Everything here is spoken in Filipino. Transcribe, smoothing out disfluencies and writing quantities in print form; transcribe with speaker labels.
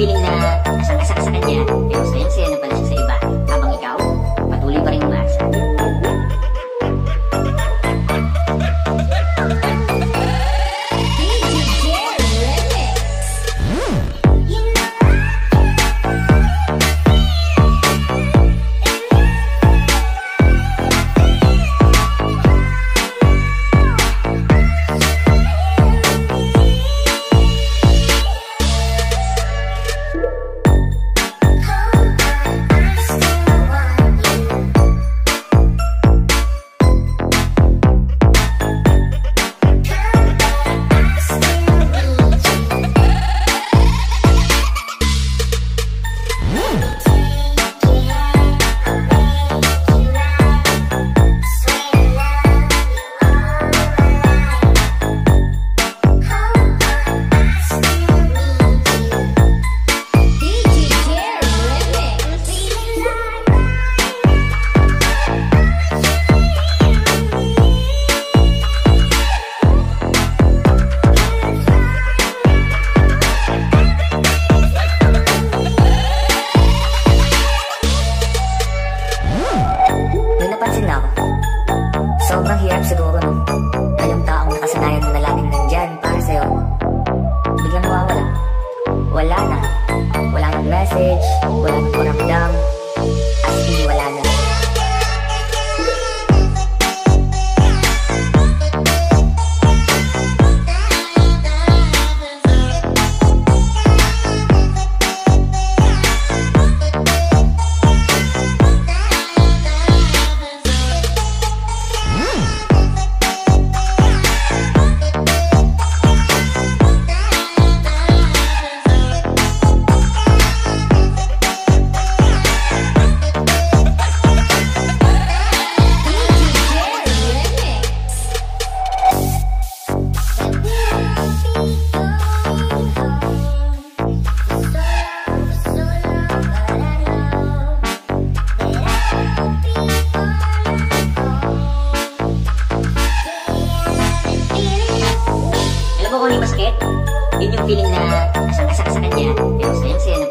Speaker 1: feeling na asang-asa ka sa kanya, pero sayang-saya na pala siya sa iba, habang ikaw, patuloy pa rin umaasa. Sobrang hirap siguro na yung taong nakasanayan mo na laging nandyan para sa'yo, biglang nawawala. Wala na. Wala nang message, wala nang paramdam, as in wala na. Alam mo kung ano yung masakit? Yun yung feeling na asang-asa ka sa kanya, pero sayang-saya na